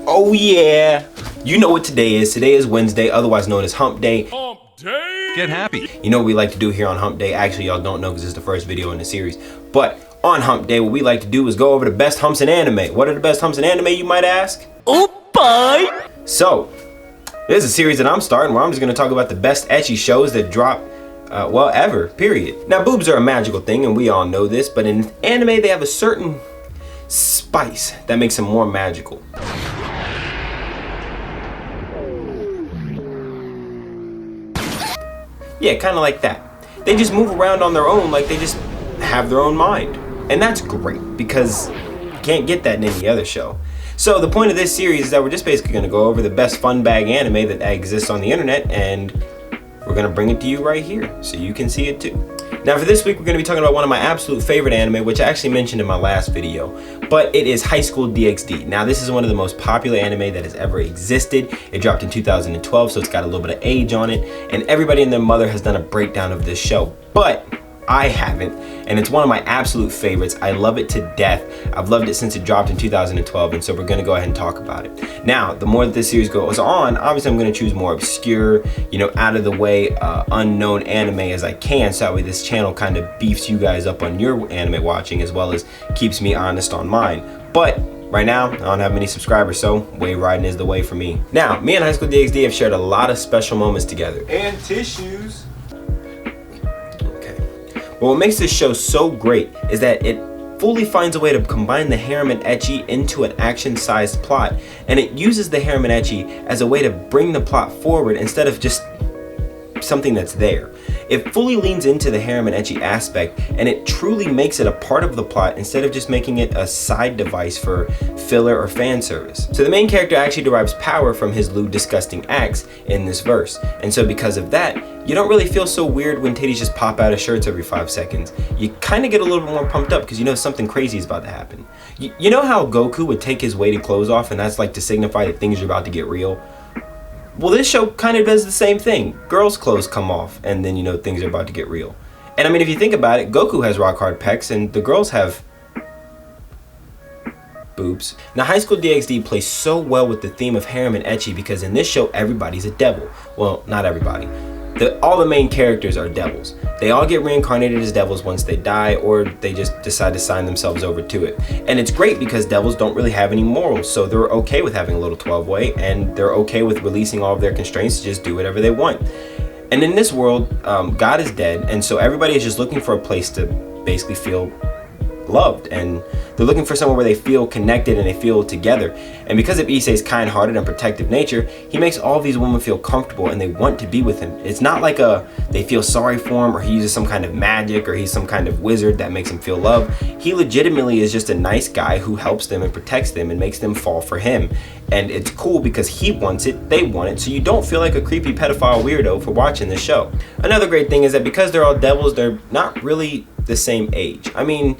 Oh yeah! You know what today is. Today is Wednesday, otherwise known as Hump Day. Hump Day! Get happy. You know what we like to do here on Hump Day? Actually, y'all don't know because it's the first video in the series. But on Hump Day, what we like to do is go over the best humps in anime. What are the best humps in anime, you might ask? Oh boy! So, there's a series that I'm starting where I'm just going to talk about the best ecchi shows that drop well, ever, period. Now, boobs are a magical thing, and we all know this, but in anime, they have a certain spice that makes them more magical. Yeah, kind of like that. They just move around on their own, like they just have their own mind. And that's great, because you can't get that in any other show. So the point of this series is that we're just basically going to go over the best fun bag anime that exists on the internet, and we're going to bring it to you right here so you can see it too. Now for this week, we're going to be talking about one of my absolute favorite anime, which I actually mentioned in my last video, but it is School DxD. Now this is one of the most popular anime that has ever existed. It dropped in 2012, so it's got a little bit of age on it, and everybody and their mother has done a breakdown of this show, but I haven't, and it's one of my absolute favorites. I love it to death. I've loved it since it dropped in 2012, and so we're gonna go ahead and talk about it. Now, the more that this series goes on, obviously I'm gonna choose more obscure, out of the way, unknown anime as I can, so that way this channel kind of beefs you guys up on your anime watching as well as keeps me honest on mine. But right now, I don't have many subscribers, so wave riding is the way for me. Now, me and School DxD have shared a lot of special moments together. And tissues. But what makes this show so great is that it fully finds a way to combine the harem and ecchi into an action-sized plot, and it uses the harem and ecchi as a way to bring the plot forward instead of just something that's there. It fully leans into the harem and ecchi aspect, and it truly makes it a part of the plot instead of just making it a side device for filler or fan service. So the main character actually derives power from his lewd, disgusting acts in this verse, and so because of that, you don't really feel so weird when titties just pop out of shirts every 5 seconds. You kind of get a little bit more pumped up because you know something crazy is about to happen. You know how Goku would take his weighted clothes off and that's like to signify that things are about to get real? Well, this show kind of does the same thing. Girls' clothes come off and then things are about to get real. And I mean, if you think about it, Goku has rock hard pecs and the girls have boobs. Now, School DxD plays so well with the theme of harem and ecchi because in this show, everybody's a devil. Well, not everybody. All the main characters are devils. They all get reincarnated as devils once they die, or they just decide to sign themselves over to it. And it's great because devils don't really have any morals, so they're okay with having a little 12-way, and they're okay with releasing all of their constraints to just do whatever they want. And in this world, God is dead, and so everybody is just looking for a place to basically feel loved, and they're looking for somewhere where they feel connected and they feel together. And because of Issei's kind-hearted and protective nature, he makes all these women feel comfortable and they want to be with him. It's not like they feel sorry for him or he uses some kind of magic or he's some kind of wizard that makes him feel love. He legitimately is just a nice guy who helps them and protects them and makes them fall for him. And it's cool because he wants it, they want it, so you don't feel like a creepy pedophile weirdo for watching this show. Another great thing is that because they're all devils, they're not really the same age. I mean,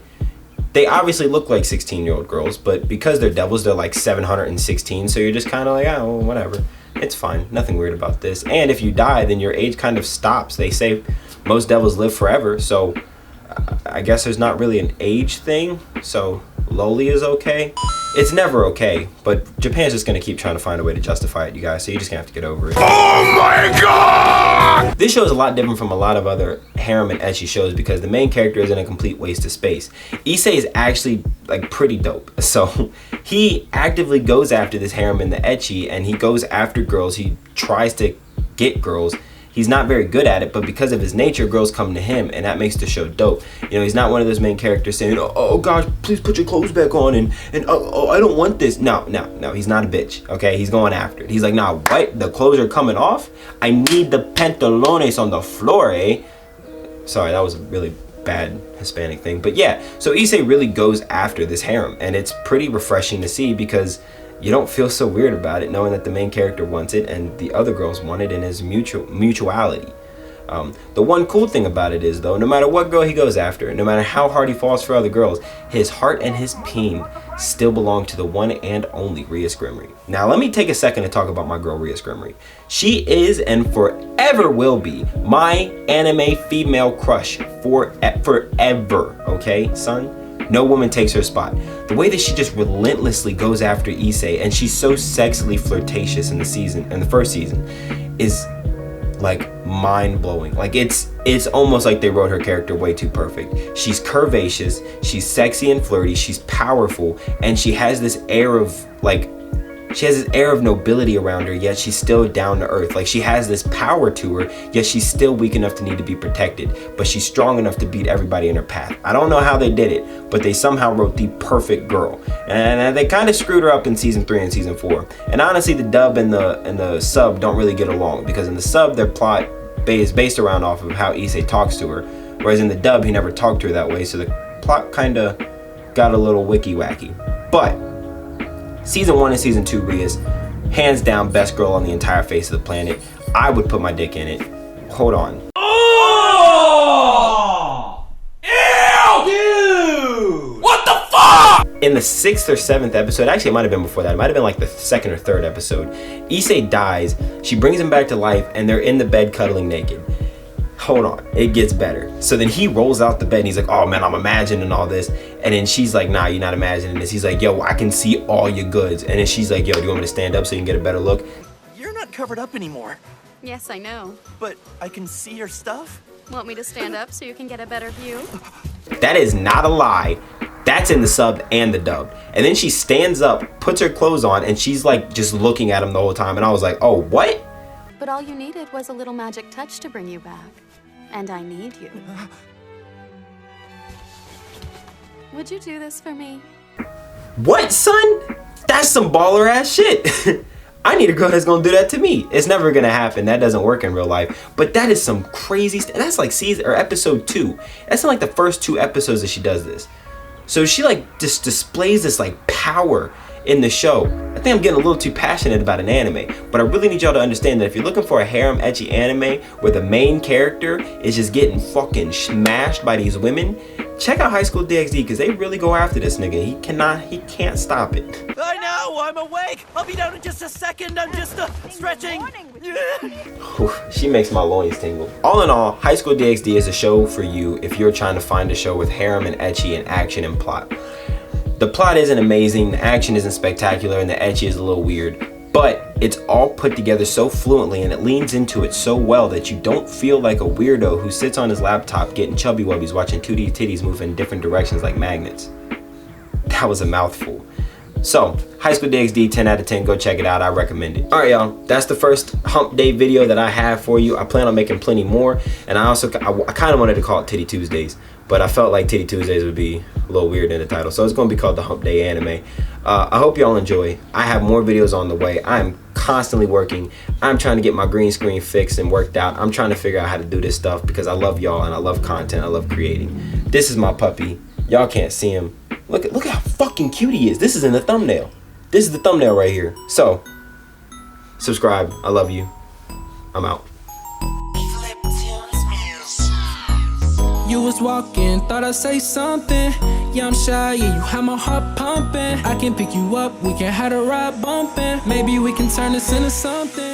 they obviously look like 16-year-old girls, but because they're devils, they're like 716, so you're just kind of like, oh, well, whatever. It's fine, nothing weird about this. And if you die, then your age kind of stops. They say most devils live forever, so I guess there's not really an age thing, so lowly is okay. It's never okay, but Japan's just gonna keep trying to find a way to justify it, you guys, so you're just gonna have to get over it. Oh my god! This show is a lot different from a lot of other harem and ecchi shows because the main character isn't a complete waste of space. Issei is actually like pretty dope. So he actively goes after this harem and the ecchi, and he goes after girls. He tries to get girls. He's not very good at it, but because of his nature, girls come to him, and that makes the show dope. He's not one of those main characters saying, oh gosh, please put your clothes back on, and oh, I don't want this. No, he's not a bitch, okay? He's going after it. He's like, nah, what? The clothes are coming off? I need the pantalones on the floor, eh? Sorry, that was a really bad Hispanic thing. But yeah, so Issei really goes after this harem, and it's pretty refreshing to see because you don't feel so weird about it knowing that the main character wants it and the other girls want it, and his mutuality. The one cool thing about it is, though, no matter what girl he goes after, no matter how hard he falls for other girls, his heart and his peen still belong to the one and only Rias Gremory. Now, let me take a second to talk about my girl, Rias Gremory. She is and forever will be my anime female crush forever, okay, son? No woman takes her spot. The way that she just relentlessly goes after Issei, and she's so sexily flirtatious in the first season, is like mind-blowing. Like it's almost like they wrote her character way too perfect. She's curvaceous, she's sexy and flirty, she's powerful, and she has this air of nobility around her, yet she's still down to earth. Like she has this power to her, yet she's still weak enough to need to be protected, but she's strong enough to beat everybody in her path. I don't know how they did it, but they somehow wrote the perfect girl, and they kind of screwed her up in season 3 and season 4. And honestly, the dub and the sub don't really get along, because in the sub their plot is based around off of how Issei talks to her, whereas in the dub he never talked to her that way, so the plot kind of got a little wicky-wacky. But season 1 and season 2, Rias, hands down best girl on the entire face of the planet. I would put my dick in it. Hold on. Oh! Ew! Dude! What the fuck? In the 6th or 7th episode, actually it might have been before that, it might have been like the 2nd or 3rd episode, Issei dies, she brings him back to life, and they're in the bed cuddling naked. Hold on, it gets better. So then he rolls out the bed and he's like, oh man, I'm imagining all this. And then she's like, nah, you're not imagining this. He's like, yo, I can see all your goods. And then she's like, yo, do you want me to stand up so you can get a better look? You're not covered up anymore. Yes, I know. But I can see your stuff? Want me to stand up so you can get a better view? That is not a lie. That's in the sub and the dub. And then she stands up, puts her clothes on, and she's like just looking at him the whole time. And I was like, oh, what? But all you needed was a little magic touch to bring you back. And I need you. Would you do this for me? What, son? That's some baller ass shit. I need a girl that's gonna do that to me. It's never gonna happen. That doesn't work in real life. But that is some crazy that's like season or episode 2. That's in like the first 2 episodes that she does this. So she like just displays this like power in the show. I think I'm getting a little too passionate about an anime, but I really need y'all to understand that if you're looking for a harem ecchi anime where the main character is just getting fucking smashed by these women, check out High School DxD, because they really go after this nigga. He can't stop it. I know, I'm awake. I'll be down in just a second. I'm just stretching. She makes my loins tingle. All in all, High School DxD is a show for you if you're trying to find a show with harem and ecchi and action and plot. The plot isn't amazing, the action isn't spectacular, and the ecchi is a little weird, but it's all put together so fluently and it leans into it so well that you don't feel like a weirdo who sits on his laptop getting chubby wubbies watching 2D titties move in different directions like magnets. That was a mouthful. So, High School DxD, 10 out of 10, go check it out, I recommend it. Alright y'all, that's the first hump day video that I have for you. I plan on making plenty more, and I kind of wanted to call it Titty Tuesdays, but I felt like Titty Tuesdays would be a little weird in the title, so it's going to be called the Hump Day Anime. I hope y'all enjoy. I have more videos on the way. I'm constantly working. I'm trying to get my green screen fixed and worked out. I'm trying to figure out how to do this stuff because I love y'all and I love content. I love creating. This is my puppy. Y'all can't see him. Look how fucking cute he is. This is in the thumbnail. This is the thumbnail right here. So, subscribe. I love you. I'm out. You was walking, thought I'd say something. Yeah, I'm shy, yeah, you have my heart pumping. I can pick you up, we can have a ride bumping. Maybe we can turn this into something.